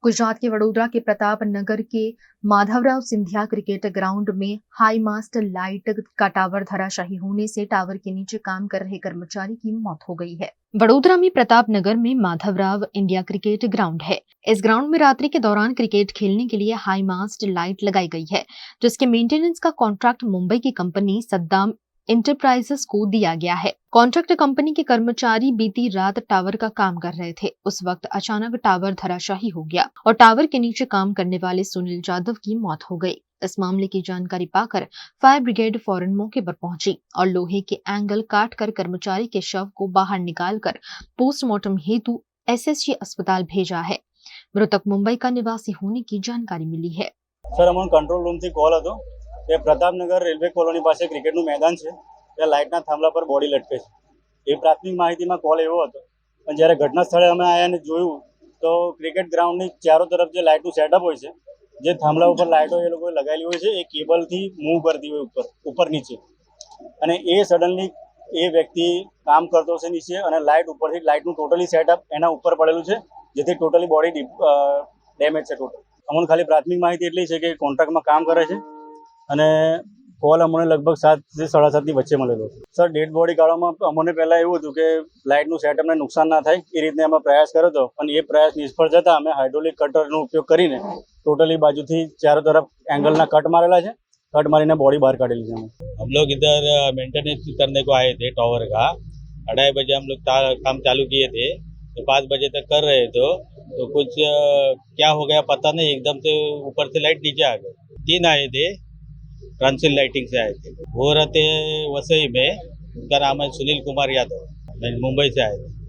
गुजरात के वडोदरा के प्रताप नगर के माधवराव सिंधिया क्रिकेट ग्राउंड में हाई मास्ट लाइट का टावर धराशायी होने से टावर के नीचे काम कर रहे कर्मचारी की मौत हो गई है। वडोदरा में प्रताप नगर में माधवराव इंडिया क्रिकेट ग्राउंड है। इस ग्राउंड में रात्रि के दौरान क्रिकेट खेलने के लिए हाई मास्ट लाइट लगाई गई है, जिसके मेंटेनेंस का कॉन्ट्रैक्ट मुंबई की कंपनी सद्दाम इंटरप्राइजेस को दिया गया है। कॉन्ट्रैक्ट कंपनी के कर्मचारी बीती रात टावर का काम कर रहे थे। उस वक्त अचानक टावर धराशायी हो गया और टावर के नीचे काम करने वाले सुनील जाधव की मौत हो गई। इस मामले की जानकारी पाकर फायर ब्रिगेड फौरन मौके पर पहुंची और लोहे के एंगल काटकर कर्मचारी के शव को बाहर निकालकर पोस्टमार्टम हेतु एसएसजी अस्पताल भेजा है। मृतक मुंबई का निवासी होने की जानकारी मिली है। सर, अमोन कंट्रोल रूम थी कॉल हतो કે પ્રતાપનગર રેલવે કોલોની પાસે ક્રિકેટનું મેદાન છે, ત્યાં લાઇટના થાંભલા પર બોડી લટકે છે. એ પ્રાથમિક માહિતીમાં કોલ એવો હતો, પણ જ્યારે ઘટના સ્થળે અમે આવ્યા અને જોયું તો ક્રિકેટ ગ્રાઉન્ડની ચારો તરફ જે લાઇટનું સેટઅપ હોય છે, જે થાંભલા ઉપર લાઇટો એ લોકોએ લગાવેલી હોય છે, એ કેબલથી મૂવ કરતી હોય ઉપર નીચે, અને એ સડનલી એ વ્યક્તિ કામ કરતો છે નીચે અને લાઇટ ઉપરથી લાઇટનું ટોટલી સેટઅપ એના ઉપર પડેલું છે, જેથી ટોટલી બોડી ડેમેજ છે. ટોટલ અમને ખાલી પ્રાથમિક માહિતી એટલી છે કે કોન્ટ્રાક્ટમાં કામ કરે છે અને કોલ અમને લગભગ 7 થી 7:30 ની વચ્ચે મળેલો છે. સર, ડેડ બોડી કાઢવામાં અમને પહેલાં એવું હતું કે લાઇટનું સેટઅપને નુકસાન ના થાય એ રીતે અમે પ્રયાસ કર્યો હતો, પણ એ પ્રયાસ નિષ્ફળ જતાં અમે હાઇડ્રોલિક કટરનો ઉપયોગ કરીને टोटली बाजू थी चारों तरफ एंगल ना कट मारेला है, कट मारी बॉडी बाहर काढ़ेली है। हम लोग इधर मेंटेनेंस करने को आए थे टावर का। 2:30 बजे हम लोग काम चालू किए थे, तो 5 बजे तक कर रहे थे, तो कुछ क्या हो गया पता नहीं, एकदम से ऊपर से लाइट नीचे आ गई। 3 आए थे, ट्रांसिल लाइटिंग से आए थे, वो रहते वसई में। उनका नाम है सुनील कुमार यादव, मुंबई से आए थे।